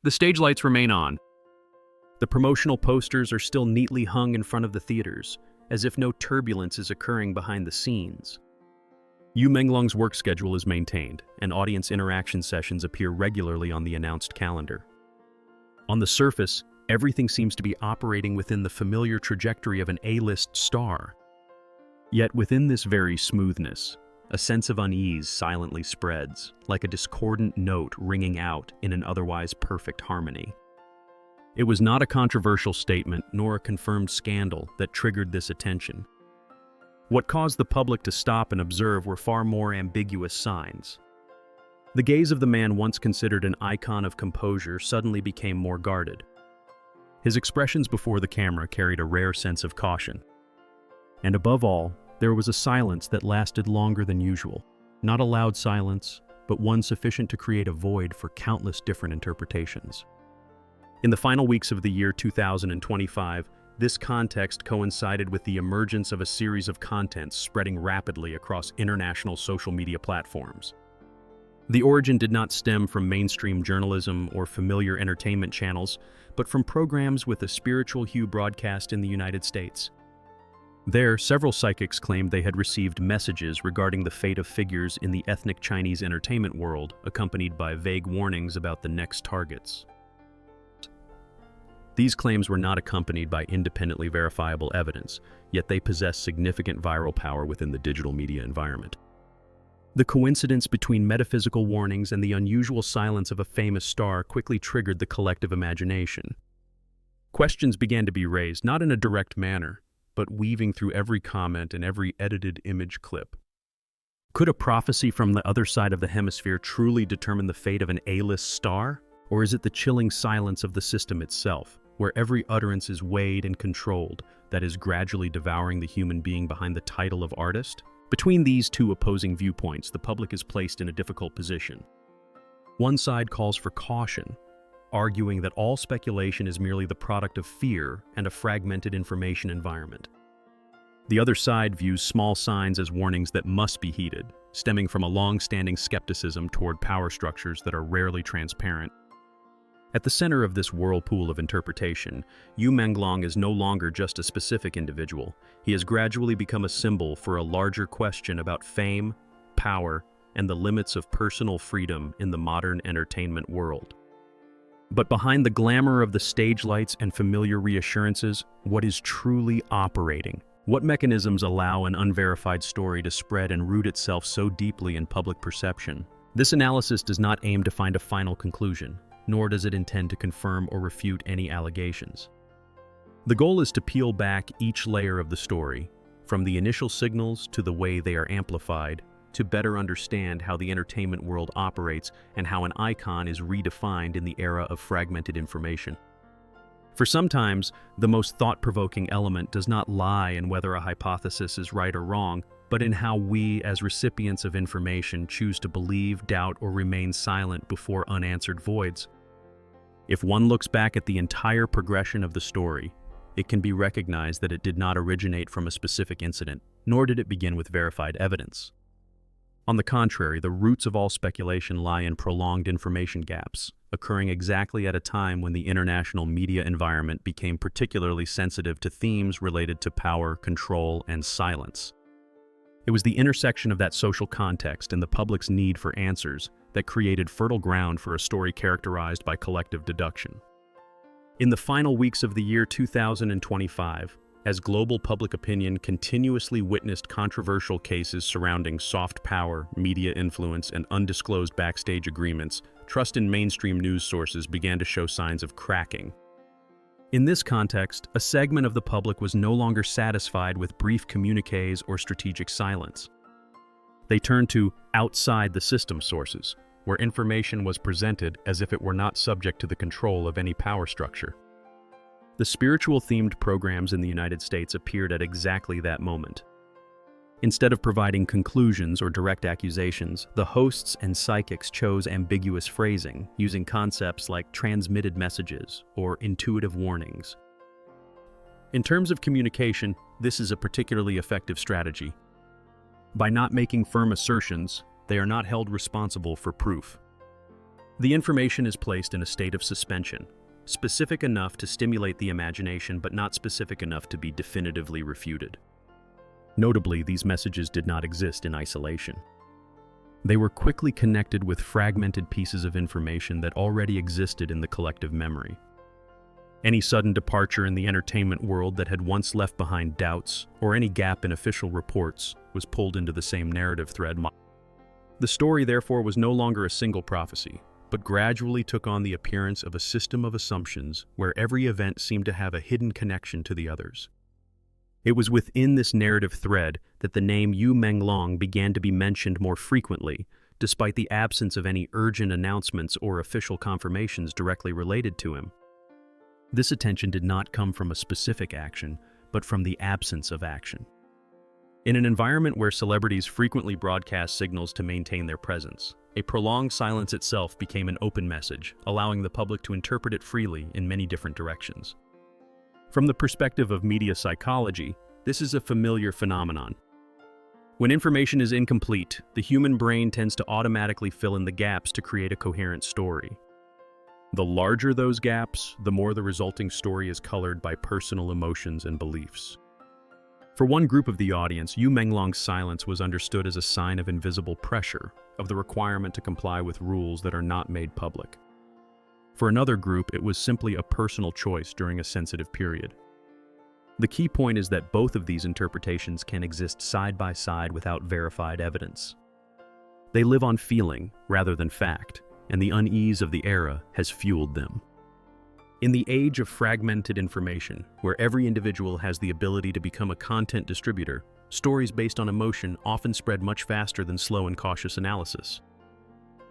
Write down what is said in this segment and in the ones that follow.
The stage lights remain on. The promotional posters are still neatly hung in front of the theaters, as if no turbulence is occurring behind the scenes. Yu Menglong's work schedule is maintained, and audience interaction sessions appear regularly on the announced calendar. On the surface, everything seems to be operating within the familiar trajectory of an A-list star. Yet within this very smoothness, a sense of unease silently spreads, like a discordant note ringing out in an otherwise perfect harmony. It was not a controversial statement nor a confirmed scandal that triggered this attention. What caused the public to stop and observe were far more ambiguous signs. The gaze of the man once considered an icon of composure suddenly became more guarded. His expressions before the camera carried a rare sense of caution. And above all, there was a silence that lasted longer than usual. Not a loud silence, but one sufficient to create a void for countless different interpretations. In the final weeks of the year 2025, this context coincided with the emergence of a series of contents spreading rapidly across international social media platforms. The origin did not stem from mainstream journalism or familiar entertainment channels, but from programs with a spiritual hue broadcast in the United States. There, several psychics claimed they had received messages regarding the fate of figures in the ethnic Chinese entertainment world, accompanied by vague warnings about the next targets. These claims were not accompanied by independently verifiable evidence, yet they possess significant viral power within the digital media environment. The coincidence between metaphysical warnings and the unusual silence of a famous star quickly triggered the collective imagination. Questions began to be raised, not in a direct manner, but weaving through every comment and every edited image clip. Could a prophecy from the other side of the hemisphere truly determine the fate of an A-list star? Or is it the chilling silence of the system itself, where every utterance is weighed and controlled, that is gradually devouring the human being behind the title of artist? Between these two opposing viewpoints, the public is placed in a difficult position. One side calls for caution, arguing that all speculation is merely the product of fear and a fragmented information environment. The other side views small signs as warnings that must be heeded, stemming from a long-standing skepticism toward power structures that are rarely transparent. At the center of this whirlpool of interpretation, Yu Menglong is no longer just a specific individual. He has gradually become a symbol for a larger question about fame, power, and the limits of personal freedom in the modern entertainment world. But behind the glamour of the stage lights and familiar reassurances, what is truly operating? What mechanisms allow an unverified story to spread and root itself so deeply in public perception? This analysis does not aim to find a final conclusion, nor does it intend to confirm or refute any allegations. The goal is to peel back each layer of the story, from the initial signals to the way they are amplified, to better understand how the entertainment world operates and how an icon is redefined in the era of fragmented information. For sometimes, the most thought-provoking element does not lie in whether a hypothesis is right or wrong, but in how we, as recipients of information, choose to believe, doubt, or remain silent before unanswered voids. If one looks back at the entire progression of the story, it can be recognized that it did not originate from a specific incident, nor did it begin with verified evidence. On the contrary, the roots of all speculation lie in prolonged information gaps, occurring exactly at a time when the international media environment became particularly sensitive to themes related to power, control, and silence. It was the intersection of that social context and the public's need for answers that created fertile ground for a story characterized by collective deduction. In the final weeks of the year 2025, as global public opinion continuously witnessed controversial cases surrounding soft power, media influence, and undisclosed backstage agreements, trust in mainstream news sources began to show signs of cracking. In this context, a segment of the public was no longer satisfied with brief communiques or strategic silence. They turned to outside-the-system sources, where information was presented as if it were not subject to the control of any power structure. The spiritual-themed programs in the United States appeared at exactly that moment. Instead of providing conclusions or direct accusations, the hosts and psychics chose ambiguous phrasing, using concepts like transmitted messages or intuitive warnings. In terms of communication, this is a particularly effective strategy. By not making firm assertions, they are not held responsible for proof. The information is placed in a state of suspension, specific enough to stimulate the imagination but not specific enough to be definitively refuted. Notably, these messages did not exist in isolation. They were quickly connected with fragmented pieces of information that already existed in the collective memory. Any sudden departure in the entertainment world that had once left behind doubts, or any gap in official reports, was pulled into the same narrative thread. The story, therefore, was no longer a single prophecy, but gradually took on the appearance of a system of assumptions where every event seemed to have a hidden connection to the others. It was within this narrative thread that the name Yu Menglong began to be mentioned more frequently, despite the absence of any urgent announcements or official confirmations directly related to him. This attention did not come from a specific action, but from the absence of action. In an environment where celebrities frequently broadcast signals to maintain their presence, a prolonged silence itself became an open message, allowing the public to interpret it freely in many different directions. From the perspective of media psychology, this is a familiar phenomenon. When information is incomplete, the human brain tends to automatically fill in the gaps to create a coherent story. The larger those gaps, the more the resulting story is colored by personal emotions and beliefs. For one group of the audience, Yu Menglong's silence was understood as a sign of invisible pressure, of the requirement to comply with rules that are not made public. For another group, it was simply a personal choice during a sensitive period. The key point is that both of these interpretations can exist side by side without verified evidence. They live on feeling rather than fact, and the unease of the era has fueled them. In the age of fragmented information, where every individual has the ability to become a content distributor, stories based on emotion often spread much faster than slow and cautious analysis.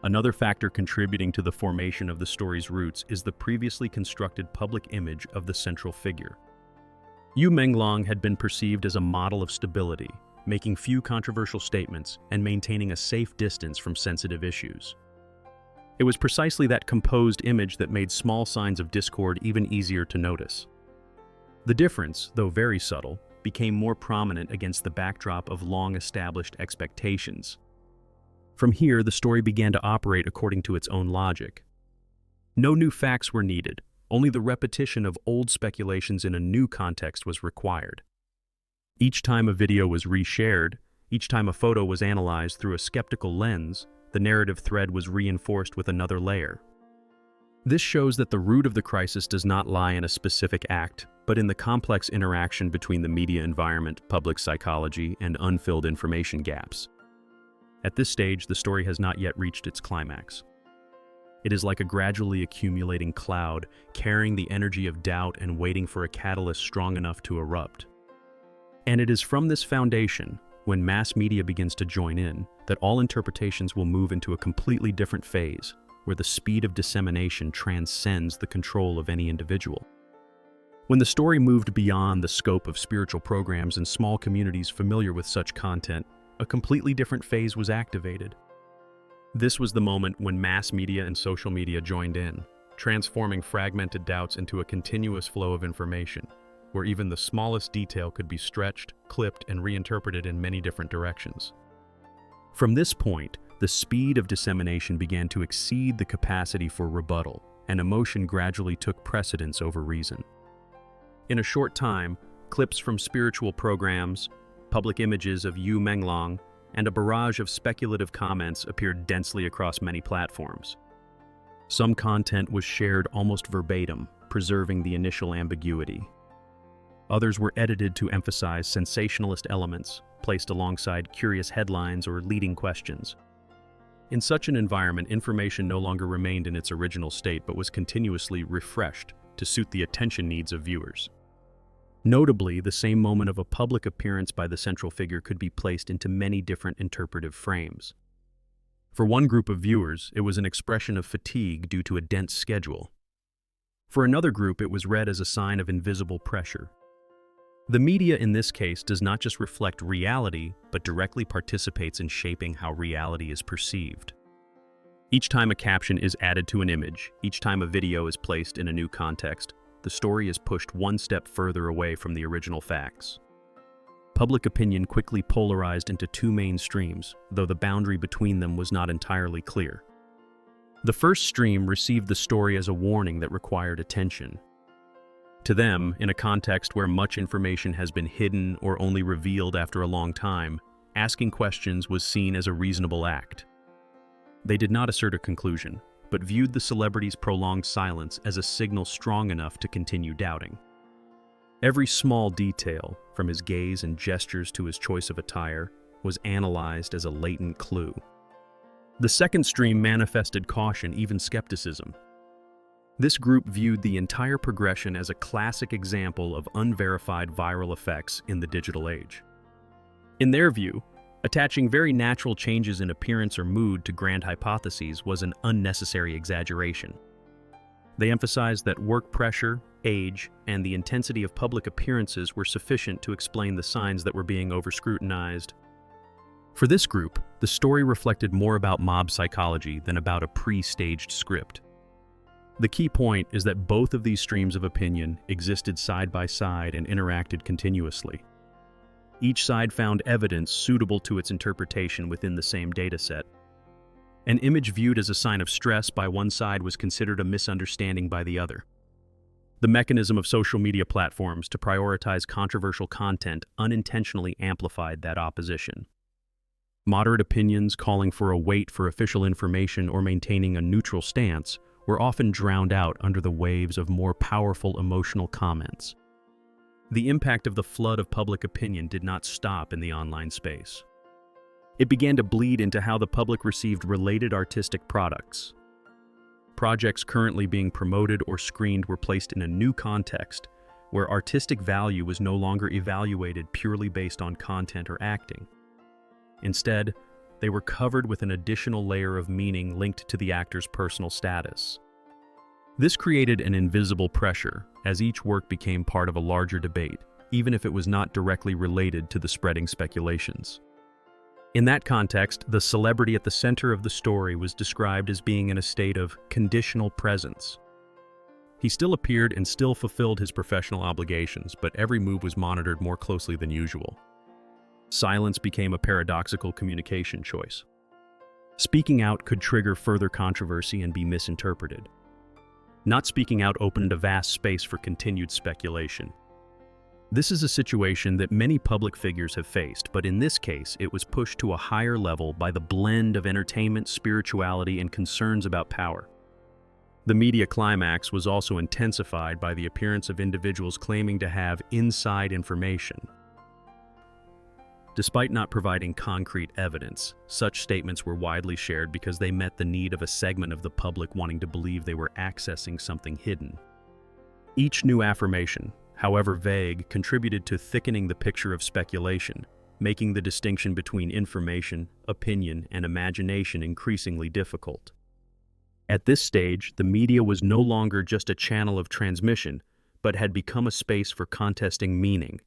Another factor contributing to the formation of the story's roots is the previously constructed public image of the central figure. Yu Menglong had been perceived as a model of stability, making few controversial statements and maintaining a safe distance from sensitive issues. It was precisely that composed image that made small signs of discord even easier to notice. The difference, though very subtle, became more prominent against the backdrop of long-established expectations. From here, the story began to operate according to its own logic. No new facts were needed, only the repetition of old speculations in a new context was required. Each time a video was reshared, each time a photo was analyzed through a skeptical lens, the narrative thread was reinforced with another layer. This shows that the root of the crisis does not lie in a specific act, but in the complex interaction between the media environment, public psychology, and unfilled information gaps. At this stage, the story has not yet reached its climax. It is like a gradually accumulating cloud, carrying the energy of doubt and waiting for a catalyst strong enough to erupt. And it is from this foundation, when mass media begins to join in, that all interpretations will move into a completely different phase, where the speed of dissemination transcends the control of any individual. When the story moved beyond the scope of spiritual programs and small communities familiar with such content, a completely different phase was activated. This was the moment when mass media and social media joined in, transforming fragmented doubts into a continuous flow of information, where even the smallest detail could be stretched, clipped, and reinterpreted in many different directions. From this point, the speed of dissemination began to exceed the capacity for rebuttal, and emotion gradually took precedence over reason. In a short time, clips from spiritual programs, public images of Yu Menglong, and a barrage of speculative comments appeared densely across many platforms. Some content was shared almost verbatim, preserving the initial ambiguity. Others were edited to emphasize sensationalist elements, placed alongside curious headlines or leading questions. In such an environment, information no longer remained in its original state but was continuously refreshed to suit the attention needs of viewers. Notably, the same moment of a public appearance by the central figure could be placed into many different interpretive frames. For one group of viewers, it was an expression of fatigue due to a dense schedule. For another group, it was read as a sign of invisible pressure. The media in this case does not just reflect reality, but directly participates in shaping how reality is perceived. Each time a caption is added to an image, each time a video is placed in a new context, the story is pushed one step further away from the original facts. Public opinion quickly polarized into two main streams, though the boundary between them was not entirely clear. The first stream received the story as a warning that required attention. To them, in a context where much information has been hidden or only revealed after a long time, asking questions was seen as a reasonable act. They did not assert a conclusion, but viewed the celebrity's prolonged silence as a signal strong enough to continue doubting. Every small detail, from his gaze and gestures to his choice of attire, was analyzed as a latent clue. The second stream manifested caution, even skepticism. This group viewed the entire progression as a classic example of unverified viral effects in the digital age. In their view, attaching very natural changes in appearance or mood to grand hypotheses was an unnecessary exaggeration. They emphasized that work pressure, age, and the intensity of public appearances were sufficient to explain the signs that were being over-scrutinized. For this group, the story reflected more about mob psychology than about a pre-staged script. The key point is that both of these streams of opinion existed side by side and interacted continuously. Each side found evidence suitable to its interpretation within the same dataset. An image viewed as a sign of stress by one side was considered a misunderstanding by the other. The mechanism of social media platforms to prioritize controversial content unintentionally amplified that opposition. Moderate opinions calling for a wait for official information or maintaining a neutral stance were often drowned out under the waves of more powerful emotional comments. The impact of the flood of public opinion did not stop in the online space. It began to bleed into how the public received related artistic products. Projects currently being promoted or screened were placed in a new context, where artistic value was no longer evaluated purely based on content or acting. Instead, they were covered with an additional layer of meaning linked to the actor's personal status. This created an invisible pressure, as each work became part of a larger debate, even if it was not directly related to the spreading speculations. In that context, the celebrity at the center of the story was described as being in a state of conditional presence. He still appeared and still fulfilled his professional obligations, but every move was monitored more closely than usual. Silence became a paradoxical communication choice. Speaking out could trigger further controversy and be misinterpreted. Not speaking out opened a vast space for continued speculation. This is a situation that many public figures have faced, but in this case, it was pushed to a higher level by the blend of entertainment, spirituality, and concerns about power. The media climax was also intensified by the appearance of individuals claiming to have inside information. Despite not providing concrete evidence, such statements were widely shared because they met the need of a segment of the public wanting to believe they were accessing something hidden. Each new affirmation, however vague, contributed to thickening the picture of speculation, making the distinction between information, opinion, and imagination increasingly difficult. At this stage, the media was no longer just a channel of transmission, but had become a space for contesting meaning.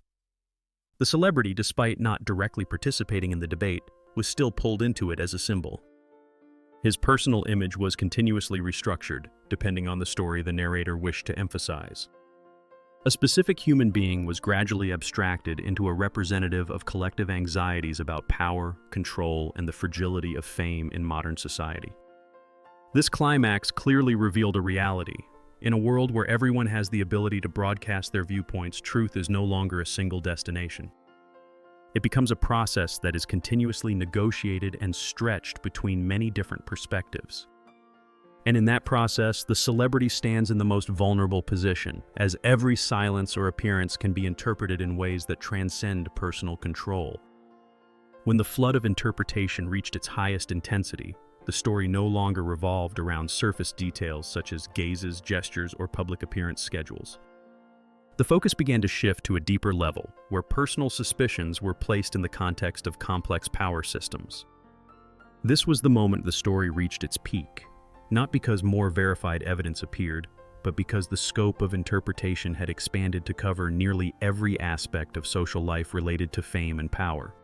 The celebrity, despite not directly participating in the debate, was still pulled into it as a symbol. His personal image was continuously restructured, depending on the story the narrator wished to emphasize. A specific human being was gradually abstracted into a representative of collective anxieties about power, control, and the fragility of fame in modern society. This climax clearly revealed a reality. In a world where everyone has the ability to broadcast their viewpoints, truth is no longer a single destination. It becomes a process that is continuously negotiated and stretched between many different perspectives. And in that process, the celebrity stands in the most vulnerable position, as every silence or appearance can be interpreted in ways that transcend personal control. When the flood of interpretation reached its highest intensity, the story no longer revolved around surface details such as gazes, gestures, or public appearance schedules. The focus began to shift to a deeper level, where personal suspicions were placed in the context of complex power systems. This was the moment the story reached its peak, not because more verified evidence appeared, but because the scope of interpretation had expanded to cover nearly every aspect of social life related to fame and power.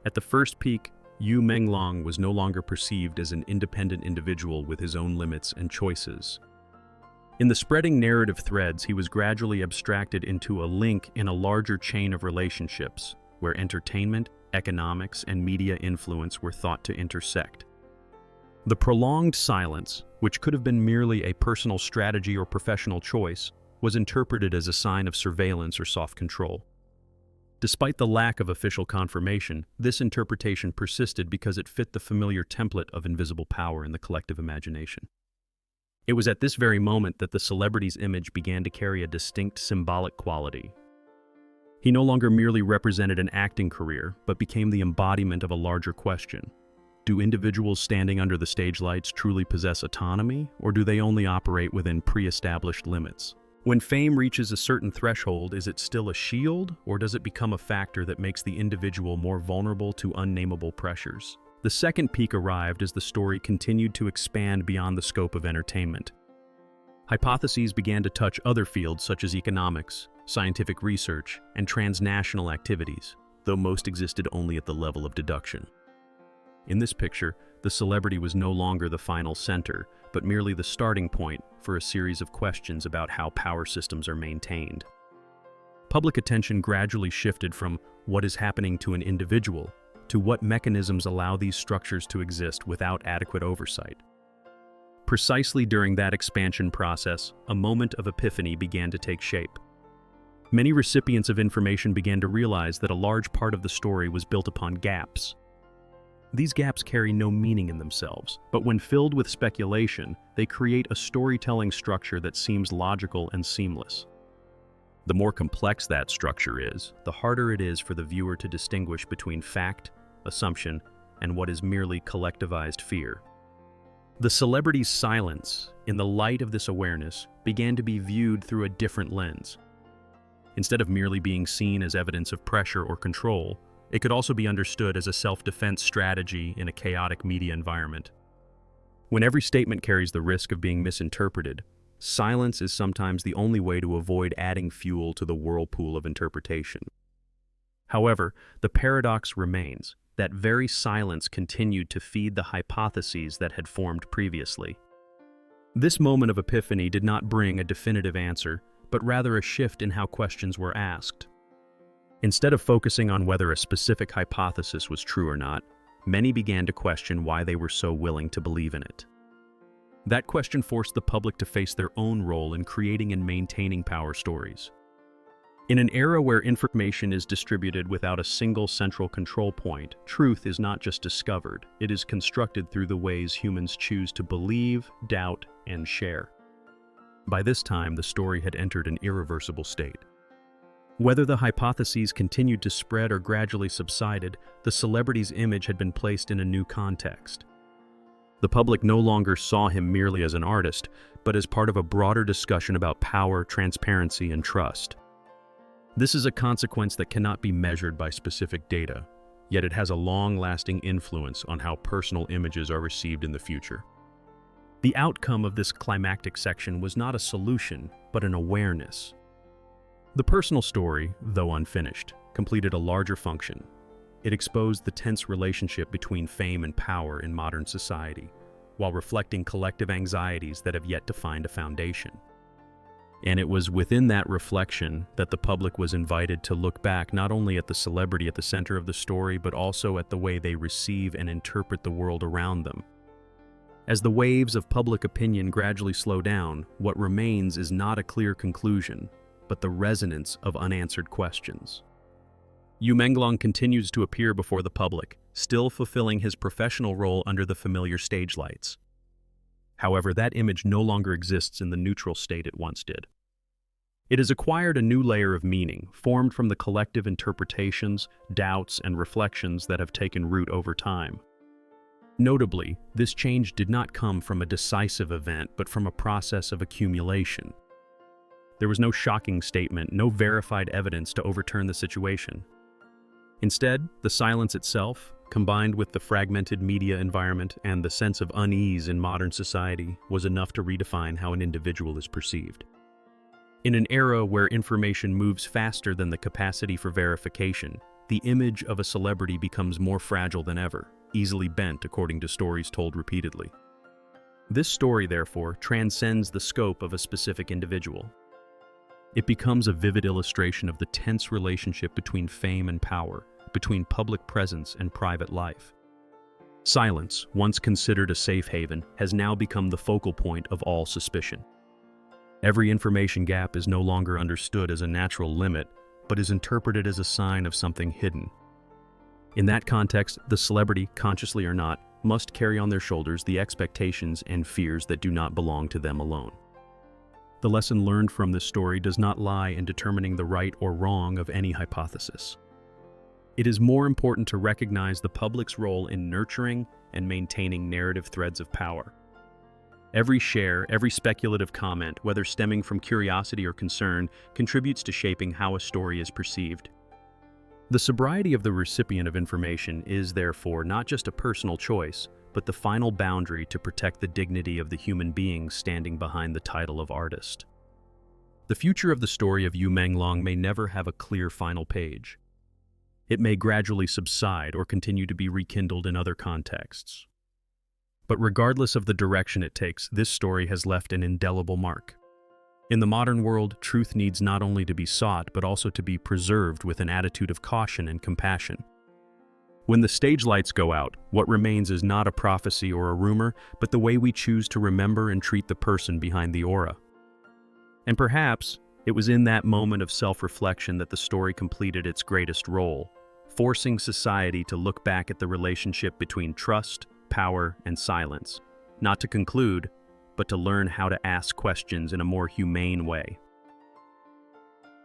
At the first peak, Yu Menglong was no longer perceived as an independent individual with his own limits and choices. In the spreading narrative threads, he was gradually abstracted into a link in a larger chain of relationships, where entertainment, economics, and media influence were thought to intersect. The prolonged silence, which could have been merely a personal strategy or professional choice, was interpreted as a sign of surveillance or soft control. Despite the lack of official confirmation, this interpretation persisted because it fit the familiar template of invisible power in the collective imagination. It was at this very moment that the celebrity's image began to carry a distinct symbolic quality. He no longer merely represented an acting career, but became the embodiment of a larger question. Do individuals standing under the stage lights truly possess autonomy, or do they only operate within pre-established limits? When fame reaches a certain threshold, is it still a shield, or does it become a factor that makes the individual more vulnerable to unnameable pressures? The second peak arrived as the story continued to expand beyond the scope of entertainment. Hypotheses began to touch other fields such as economics, scientific research, and transnational activities, though most existed only at the level of deduction. In this picture, the celebrity was no longer the final center, but merely the starting point for a series of questions about how power systems are maintained. Public attention gradually shifted from what is happening to an individual to what mechanisms allow these structures to exist without adequate oversight. Precisely during that expansion process, a moment of epiphany began to take shape. Many recipients of information began to realize that a large part of the story was built upon gaps. These gaps carry no meaning in themselves, but when filled with speculation, they create a storytelling structure that seems logical and seamless. The more complex that structure is, the harder it is for the viewer to distinguish between fact, assumption, and what is merely collectivized fear. The celebrity's silence, in the light of this awareness, began to be viewed through a different lens. Instead of merely being seen as evidence of pressure or control, it could also be understood as a self-defense strategy in a chaotic media environment. When every statement carries the risk of being misinterpreted, silence is sometimes the only way to avoid adding fuel to the whirlpool of interpretation. However, the paradox remains that very silence continued to feed the hypotheses that had formed previously. This moment of epiphany did not bring a definitive answer, but rather a shift in how questions were asked. Instead of focusing on whether a specific hypothesis was true or not, many began to question why they were so willing to believe in it. That question forced the public to face their own role in creating and maintaining power stories. In an era where information is distributed without a single central control point, truth is not just discovered, it is constructed through the ways humans choose to believe, doubt, and share. By this time, the story had entered an irreversible state. Whether the hypotheses continued to spread or gradually subsided, the celebrity's image had been placed in a new context. The public no longer saw him merely as an artist, but as part of a broader discussion about power, transparency, and trust. This is a consequence that cannot be measured by specific data, yet it has a long-lasting influence on how personal images are received in the future. The outcome of this climactic section was not a solution, but an awareness. The personal story, though unfinished, completed a larger function. It exposed the tense relationship between fame and power in modern society, while reflecting collective anxieties that have yet to find a foundation. And it was within that reflection that the public was invited to look back not only at the celebrity at the center of the story, but also at the way they receive and interpret the world around them. As the waves of public opinion gradually slow down, what remains is not a clear conclusion, but the resonance of unanswered questions. Yu Menglong continues to appear before the public, still fulfilling his professional role under the familiar stage lights. However, that image no longer exists in the neutral state it once did. It has acquired a new layer of meaning, formed from the collective interpretations, doubts, and reflections that have taken root over time. Notably, this change did not come from a decisive event, but from a process of accumulation. There was no shocking statement, no verified evidence to overturn the situation. Instead, the silence itself, combined with the fragmented media environment and the sense of unease in modern society, was enough to redefine how an individual is perceived. In an era where information moves faster than the capacity for verification, the image of a celebrity becomes more fragile than ever, easily bent according to stories told repeatedly. This story, therefore, transcends the scope of a specific individual. It becomes a vivid illustration of the tense relationship between fame and power, between public presence and private life. Silence, once considered a safe haven, has now become the focal point of all suspicion. Every information gap is no longer understood as a natural limit, but is interpreted as a sign of something hidden. In that context, the celebrity, consciously or not, must carry on their shoulders the expectations and fears that do not belong to them alone. The lesson learned from this story does not lie in determining the right or wrong of any hypothesis. It is more important to recognize the public's role in nurturing and maintaining narrative threads of power. Every share, every speculative comment, whether stemming from curiosity or concern, contributes to shaping how a story is perceived. The sobriety of the recipient of information is, therefore, not just a personal choice, but the final boundary to protect the dignity of the human being standing behind the title of artist. The future of the story of Yu Menglong may never have a clear final page. It may gradually subside or continue to be rekindled in other contexts. But regardless of the direction it takes, this story has left an indelible mark. In the modern world, truth needs not only to be sought, but also to be preserved with an attitude of caution and compassion. When the stage lights go out, what remains is not a prophecy or a rumor, but the way we choose to remember and treat the person behind the aura. And perhaps, it was in that moment of self-reflection that the story completed its greatest role, forcing society to look back at the relationship between trust, power, and silence, not to conclude, but to learn how to ask questions in a more humane way.